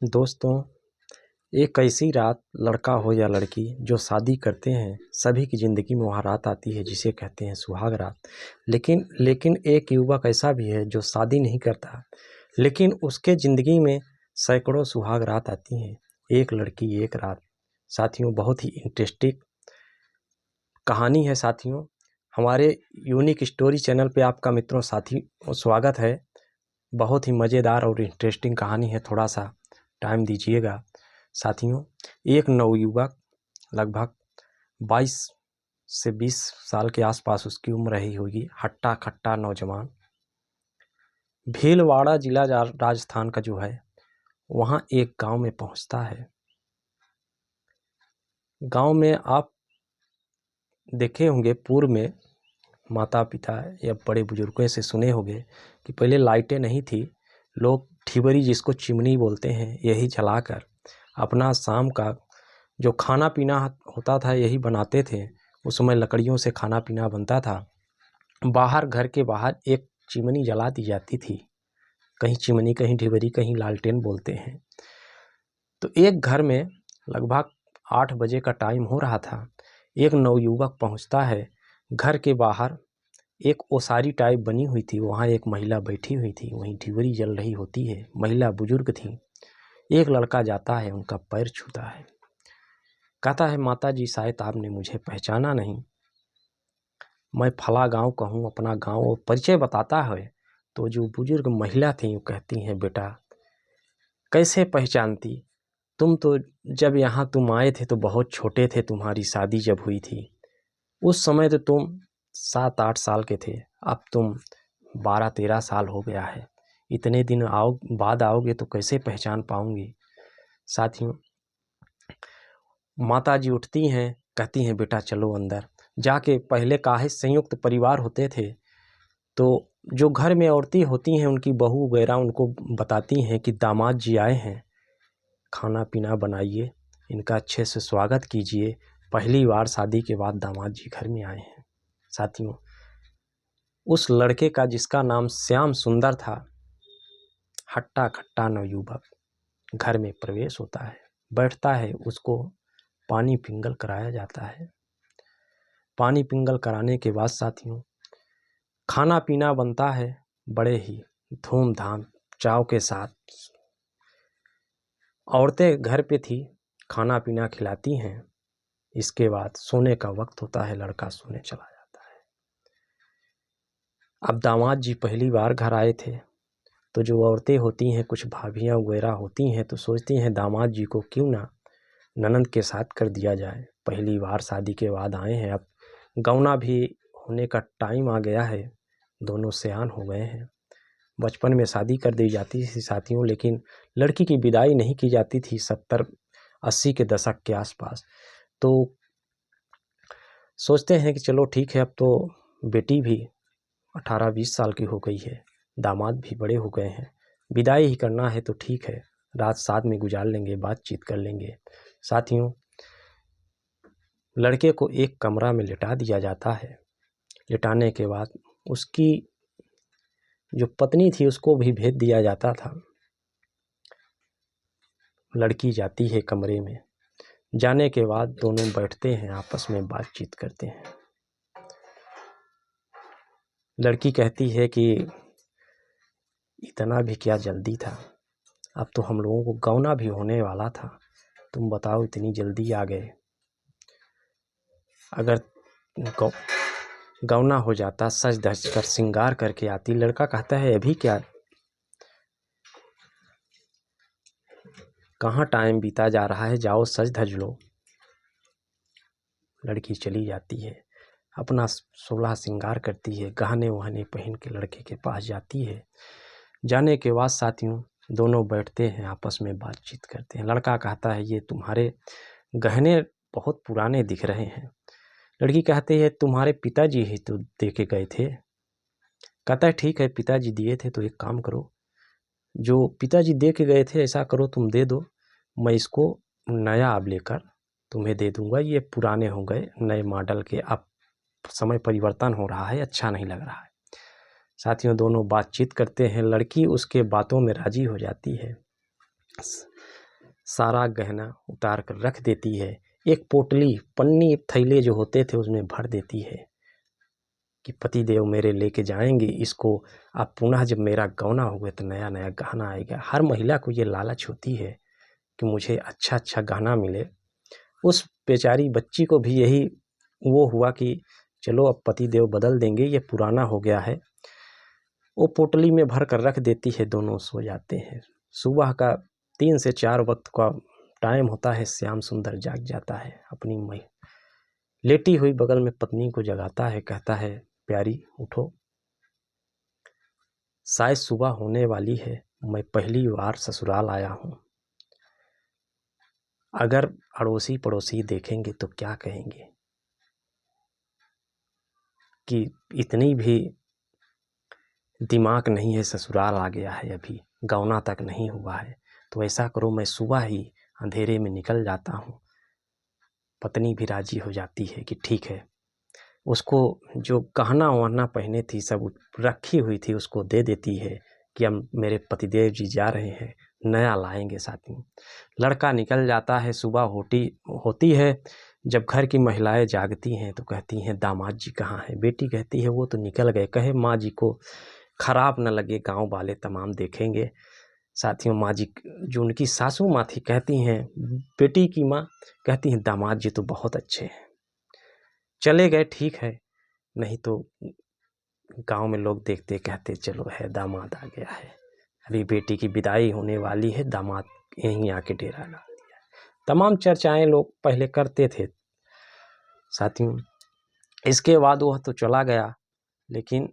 दोस्तों, एक ऐसी रात लड़का हो या लड़की जो शादी करते हैं, सभी की ज़िंदगी में वहाँ रात आती है जिसे कहते हैं सुहाग रात। लेकिन एक युवक ऐसा भी है जो शादी नहीं करता, लेकिन उसके ज़िंदगी में सैकड़ों सुहाग रात आती हैं। एक लड़की एक रात। साथियों, बहुत ही इंटरेस्टिंग कहानी है साथियों। हमारे यूनिक स्टोरी चैनल पे आपका मित्रों साथी स्वागत है। बहुत ही मज़ेदार और इंटरेस्टिंग कहानी है, थोड़ा सा टाइम दीजिएगा। साथियों, एक नवयुवक लगभग 22 से 20 साल के आसपास उसकी उम्र रही होगी। हट्टा खट्टा नौजवान भीलवाड़ा जिला राजस्थान का जो है, वहाँ एक गांव में पहुंचता है। गांव में आप देखे होंगे, पूर्व में माता पिता या बड़े बुजुर्गों से सुने होंगे कि पहले लाइटें नहीं थी। लोग ठिबरी, जिसको चिमनी बोलते हैं, यही जलाकर अपना शाम का जो खाना पीना होता था यही बनाते थे। उस समय लकड़ियों से खाना पीना बनता था। बाहर, घर के बाहर एक चिमनी जला दी जाती थी। कहीं चिमनी, कहीं ढिबरी, कहीं लालटेन बोलते हैं। तो एक घर में लगभग 8 बजे का टाइम हो रहा था। एक नवयुवक पहुंचता है। घर के बाहर एक ओसारी टाइप बनी हुई थी, वहाँ एक महिला बैठी हुई थी, वहीं ढिबरी जल रही होती है। महिला बुजुर्ग थी। एक लड़का जाता है, उनका पैर छूता है, कहता है, माता जी शायद आपने मुझे पहचाना नहीं, मैं फला गांव का हूँ, अपना गांव और परिचय बताता है। तो जो बुजुर्ग महिला थी वो कहती हैं, बेटा कैसे पहचानती, तुम तो जब यहाँ तुम आए थे तो बहुत छोटे थे, तुम्हारी शादी जब हुई थी उस समय तो तुम 7-8 साल के थे, अब तुम 12-13 साल हो गया है, इतने दिन बाद आओगे तो कैसे पहचान पाऊंगी। साथियों, माता जी उठती हैं, कहती हैं, बेटा चलो अंदर जाके। पहले काहे संयुक्त परिवार होते थे, तो जो घर में औरतें होती हैं उनकी बहू वगैरह उनको बताती हैं कि दामाद जी आए हैं, खाना पीना बनाइए, इनका अच्छे से स्वागत कीजिए, पहली बार शादी के बाद दामाद जी घर में आए हैं। साथियों, उस लड़के का, जिसका नाम श्याम सुंदर था, हट्टा खट्टा नवयुवक घर में प्रवेश होता है, बैठता है, उसको पानी पिंगल कराया जाता है। पानी पिंगल कराने के बाद साथियों, खाना पीना बनता है बड़े ही धूमधाम चाव के साथ। औरतें घर पे थी, खाना पीना खिलाती हैं। इसके बाद सोने का वक्त होता है, लड़का सोने चला जाता है। अब दामाद जी पहली बार घर आए थे, तो जो औरतें होती हैं, कुछ भाभियाँ वगैरह होती हैं, तो सोचती हैं दामाद जी को क्यों ना ननंद के साथ कर दिया जाए। पहली बार शादी के बाद आए हैं, अब गौना भी होने का टाइम आ गया है, दोनों सयान हो गए हैं। बचपन में शादी कर दी जाती थी साथियों, लेकिन लड़की की विदाई नहीं की जाती थी 70-80 के दशक के आसपास। तो सोचते हैं कि चलो ठीक है, अब तो बेटी भी 18-20 साल की हो गई है, दामाद भी बड़े हो गए हैं, विदाई ही करना है तो ठीक है, रात साथ में गुजार लेंगे, बातचीत कर लेंगे। साथियों, लड़के को एक कमरा में लिटा दिया जाता है। लिटाने के बाद उसकी जो पत्नी थी उसको भी भेज दिया जाता था। लड़की जाती है कमरे में, जाने के बाद दोनों बैठते हैं, आपस में बातचीत करते हैं। लड़की कहती है कि इतना भी क्या जल्दी था, अब तो हम लोगों को गौना भी होने वाला था, तुम बताओ इतनी जल्दी आ गए, अगर गौना हो जाता, सज धज कर श्रृंगार करके आती। लड़का कहता है, अभी क्या, कहाँ टाइम बीता जा रहा है, जाओ सज धज लो। लड़की चली जाती है, अपना 16 श्रृंगार करती है, गहने वहने पहन के लड़के के पास जाती है। जाने के बाद साथियों, दोनों बैठते हैं, आपस में बातचीत करते हैं। लड़का कहता है, ये तुम्हारे गहने बहुत पुराने दिख रहे हैं। लड़की कहती है, तुम्हारे पिताजी ही तो दे के गए थे। कहता है, ठीक है, पिताजी दिए थे, तो एक काम करो, जो पिताजी दे के गए थे ऐसा करो, तुम दे दो, मैं इसको नया अब लेकर तुम्हें दे दूंगा, ये पुराने हो गए, नए मॉडल के, अब समय परिवर्तन हो रहा है, अच्छा नहीं लग रहा है। साथियों, दोनों बातचीत करते हैं, लड़की उसके बातों में राजी हो जाती है। सारा गहना उतार कर रख देती है। एक पोटली पन्नी थैले जो होते थे उसमें भर देती है कि पति देव मेरे लेके जाएंगे इसको, अब पुनः जब मेरा गौना होगा तो नया नया गहना आएगा। हर महिला को ये लालच होती है कि मुझे अच्छा अच्छा गहना मिले। उस बेचारी बच्ची को भी यही वो हुआ कि चलो अब पति देव बदल देंगे, ये पुराना हो गया है। वो पोटली में भर कर रख देती है, दोनों सो जाते हैं। सुबह का 3 से 4 वक्त का टाइम होता है, श्याम सुंदर जाग जाता है। अपनी लेटी हुई बगल में पत्नी को जगाता है, कहता है प्यारी उठो, शायद सुबह होने वाली है, मैं पहली बार ससुराल आया हूँ। अगर अड़ोसी पड़ोसी देखेंगे तो क्या कहेंगे कि इतनी भी दिमाग नहीं है, ससुराल आ गया है, अभी गौना तक नहीं हुआ है। तो ऐसा करो मैं सुबह ही अंधेरे में निकल जाता हूँ। पत्नी भी राजी हो जाती है कि ठीक है। उसको जो गहना वहना पहने थी सब रखी हुई थी उसको दे देती है कि अब मेरे पतिदेव जी जा रहे हैं, नया लाएंगे साथ में। लड़का निकल जाता है। सुबह होती है। जब घर की महिलाएं जागती हैं तो कहती हैं दामाद जी कहाँ हैं। बेटी कहती है वो तो निकल गए, कहे माँ जी को खराब न लगे, गांव वाले तमाम देखेंगे। साथियों, माँ जी जो उनकी सासू माँ थी कहती हैं, बेटी की माँ कहती हैं दामाद जी तो बहुत अच्छे हैं, चले गए ठीक है, नहीं तो गांव में लोग देखते कहते चलो है दामाद आ गया है, अभी बेटी की विदाई होने वाली है, दामाद यहीं आके डेरा डाल दिया। तमाम चर्चाएं लोग पहले करते थे। साथियों, इसके बाद वह तो चला गया, लेकिन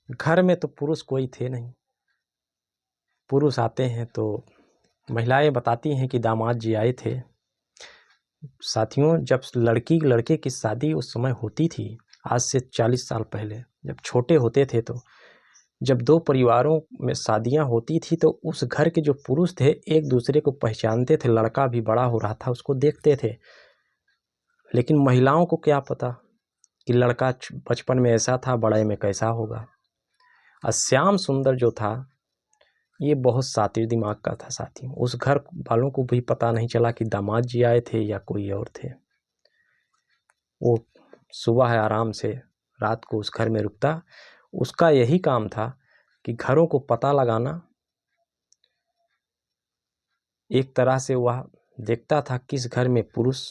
घर में तो पुरुष कोई थे नहीं। पुरुष आते हैं तो महिलाएं बताती हैं कि दामाद जी आए थे। साथियों, जब लड़के की शादी उस समय होती थी, आज से 40 साल पहले जब छोटे होते थे, तो जब दो परिवारों में शादियां होती थी तो उस घर के जो पुरुष थे एक दूसरे को पहचानते थे। लड़का भी बड़ा हो रहा था उसको देखते थे, लेकिन महिलाओं को क्या पता कि लड़का बचपन में ऐसा था, बड़े में कैसा होगा। और श्याम सुंदर जो था ये बहुत सातिर दिमाग का था। साथियों, उस घर वालों को भी पता नहीं चला कि दामाद जी आए थे या कोई और थे। वो सुबह आराम से रात को उस घर में रुकता। उसका यही काम था कि घरों को पता लगाना। एक तरह से वह देखता था किस घर में पुरुष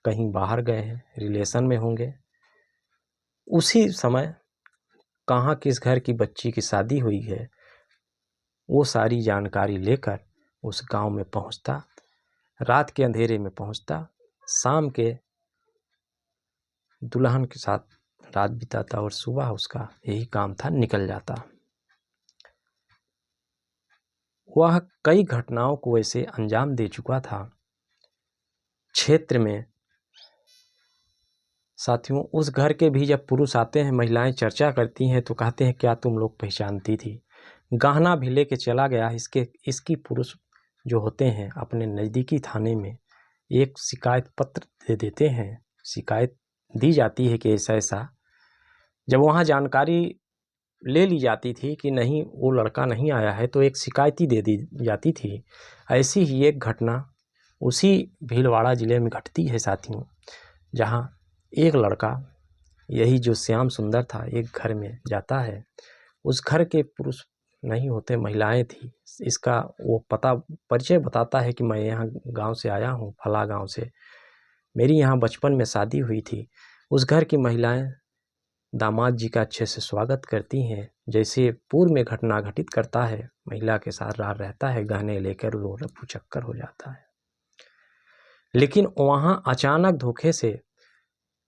कहीं बाहर गए हैं, रिलेशन में होंगे। उसी समय कहाँ किस घर की बच्ची की शादी हुई है, वो सारी जानकारी लेकर उस गांव में पहुंचता। रात के अंधेरे में पहुंचता, शाम के दुल्हन के साथ रात बिताता और सुबह उसका यही काम था, निकल जाता। वह कई घटनाओं को ऐसे अंजाम दे चुका था क्षेत्र में। साथियों, उस घर के भी जब पुरुष आते हैं, महिलाएं चर्चा करती हैं तो कहते हैं क्या तुम लोग पहचानती थी। गहना भी लेके चला गया। इसकी पुरुष जो होते हैं अपने नज़दीकी थाने में एक शिकायत पत्र दे देते हैं। शिकायत दी जाती है कि ऐसा ऐसा। जब वहाँ जानकारी ले ली जाती थी कि नहीं वो लड़का नहीं आया है, तो एक शिकायती दे दी जाती थी। ऐसी ही एक घटना उसी भीलवाड़ा ज़िले में घटती है साथियों, जहाँ एक लड़का, यही जो श्याम सुंदर था, एक घर में जाता है। उस घर के पुरुष नहीं होते, महिलाएं थी। इसका वो परिचय बताता है कि मैं यहाँ गांव से आया हूँ, फला गांव से, मेरी यहाँ बचपन में शादी हुई थी। उस घर की महिलाएं दामाद जी का अच्छे से स्वागत करती हैं, जैसे पूर्व में घटना घटित करता है, महिला के साथ रहता है, गहने लेकर वो रफू चक्कर हो जाता है। लेकिन वहाँ अचानक धोखे से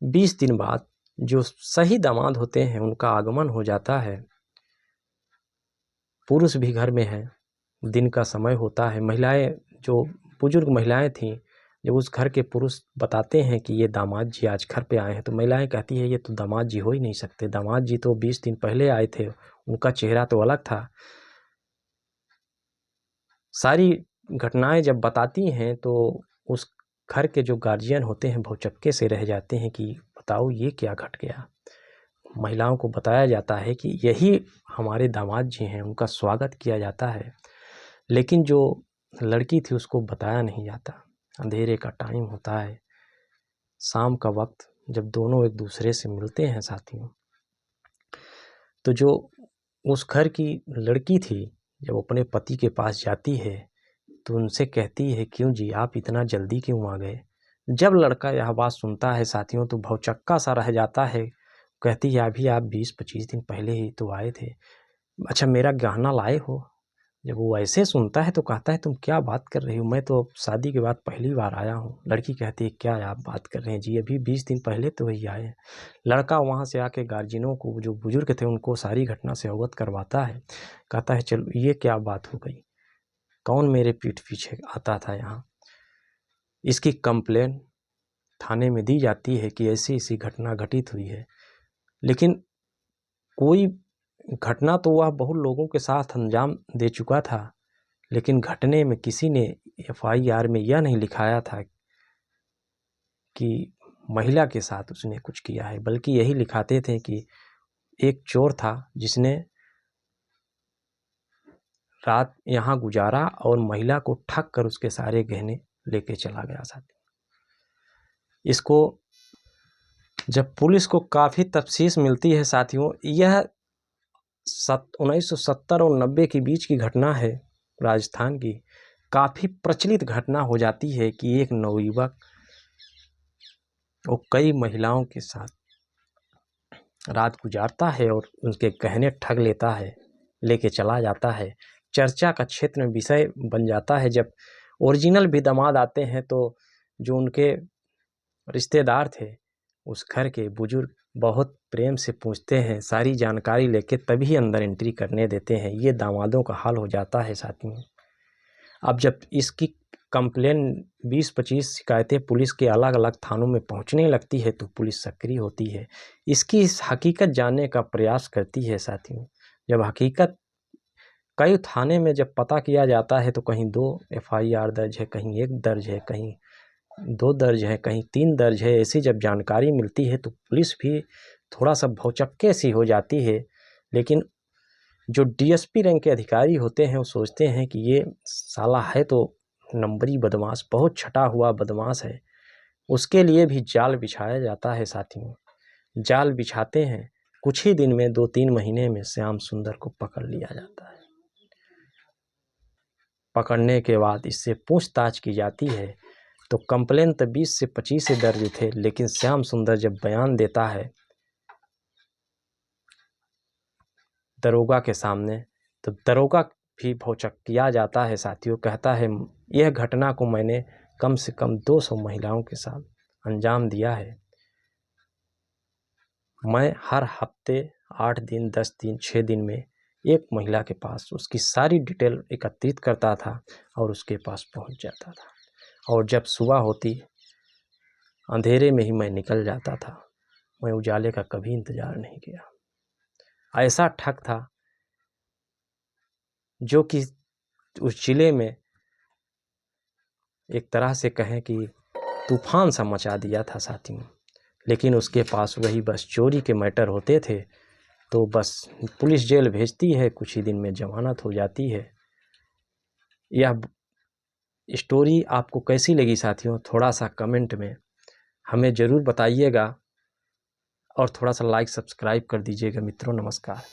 20 दिन बाद जो सही दामाद होते हैं उनका आगमन हो जाता है। पुरुष भी घर में है, दिन का समय होता है। महिलाएं, जो बुजुर्ग महिलाएं थीं, जब उस घर के पुरुष बताते हैं कि ये दामाद जी आज घर पे आए हैं, तो महिलाएं कहती है ये तो दामाद जी हो ही नहीं सकते, दामाद जी तो 20 दिन पहले आए थे, उनका चेहरा तो अलग था। सारी घटनाएं जब बताती हैं तो उस घर के जो गार्जियन होते हैं भौचक्के से रह जाते हैं कि बताओ ये क्या घट गया। महिलाओं को बताया जाता है कि यही हमारे दामाद जी हैं, उनका स्वागत किया जाता है। लेकिन जो लड़की थी उसको बताया नहीं जाता। अंधेरे का टाइम होता है, शाम का वक्त, जब दोनों एक दूसरे से मिलते हैं साथियों, तो जो उस घर की लड़की थी जब अपने पति के पास जाती है तो उनसे कहती है, क्यों जी आप इतना जल्दी क्यों आ गए। जब लड़का यह बात सुनता है साथियों तो भौचक्का सा रह जाता है। कहती है, अभी आप 20-25 दिन पहले ही तो आए थे, अच्छा मेरा गहना लाए हो। जब वो ऐसे सुनता है तो कहता है, तुम क्या बात कर रही हो, मैं तो शादी के बाद पहली बार आया हूँ। लड़की कहती है, क्या आप बात कर रहे हैं जी, अभी 20 दिन पहले तो वही आए हैं। लड़का वहाँ से आके गार्जियनों को, जो बुजुर्ग थे, उनको सारी घटना से अवगत करवाता है। कहता है, चलो ये क्या बात हो गई, कौन मेरे पीठ पीछे आता था यहाँ। इसकी कंप्लेन थाने में दी जाती है कि ऐसी ऐसी घटना घटित हुई है, लेकिन कोई घटना तो वह बहुत लोगों के साथ अंजाम दे चुका था, लेकिन घटने में किसी ने FIR में यह नहीं लिखाया था कि महिला के साथ उसने कुछ किया है, बल्कि यही लिखाते थे कि एक चोर था जिसने रात यहाँ गुजारा और महिला को ठग कर उसके सारे गहने लेके चला गया साथ। इसको जब पुलिस को काफ़ी तफ्तीश मिलती है साथियों, यह 1970 और 90 के बीच की घटना है राजस्थान की। काफ़ी प्रचलित घटना हो जाती है कि एक नवयुवक वो कई महिलाओं के साथ रात गुजारता है और उनके गहने ठग लेता है, लेके चला जाता है। चर्चा का क्षेत्र में विषय बन जाता है। जब ओरिजिनल भी दामाद आते हैं तो जो उनके रिश्तेदार थे उस घर के बुजुर्ग बहुत प्रेम से पूछते हैं, सारी जानकारी लेके तभी अंदर एंट्री करने देते हैं। ये दामादों का हाल हो जाता है साथियों। अब जब इसकी कंप्लेन 20-25 शिकायतें पुलिस के अलग अलग थानों में पहुंचने लगती है तो पुलिस सक्रिय होती है, इसकी इस हकीकत जानने का प्रयास करती है साथियों। जब हकीकत कई थाने में जब पता किया जाता है तो कहीं 2 FIR दर्ज है, कहीं 1 दर्ज है, कहीं 2 दर्ज है, कहीं 3 दर्ज है। ऐसी जब जानकारी मिलती है तो पुलिस भी थोड़ा सा भौचक्के सी हो जाती है, लेकिन जो DSP रैंक के अधिकारी होते हैं वो सोचते हैं कि ये साला है तो नंबरी बदमाश, बहुत छटा हुआ बदमाश है, उसके लिए भी जाल बिछाया जाता है साथियों। जाल बिछाते हैं, कुछ ही दिन में 2-3 महीने में श्याम सुंदर को पकड़ लिया जाता है। पकड़ने के बाद इससे पूछताछ की जाती है तो कंप्लेन तो 20 से 25 से दर्ज थे, लेकिन श्याम सुंदर जब बयान देता है दरोगा के सामने तो दरोगा भी भौचक्किया जाता है साथियों। कहता है, यह घटना को मैंने कम से कम 200 महिलाओं के साथ अंजाम दिया है। मैं हर हफ्ते 8 दिन, 10 दिन, 6 दिन में एक महिला के पास उसकी सारी डिटेल एकत्रित करता था और उसके पास पहुंच जाता था, और जब सुबह होती अंधेरे में ही मैं निकल जाता था। मैं उजाले का कभी इंतज़ार नहीं किया। ऐसा ठग था जो कि उस जिले में एक तरह से कहें कि तूफान सा मचा दिया था साथियों। लेकिन उसके पास वही बस चोरी के मैटर होते थे तो बस पुलिस जेल भेजती है, कुछ ही दिन में जमानत हो जाती है। यह स्टोरी आपको कैसी लगी साथियों, थोड़ा सा कमेंट में हमें ज़रूर बताइएगा और थोड़ा सा लाइक सब्सक्राइब कर दीजिएगा मित्रों। नमस्कार।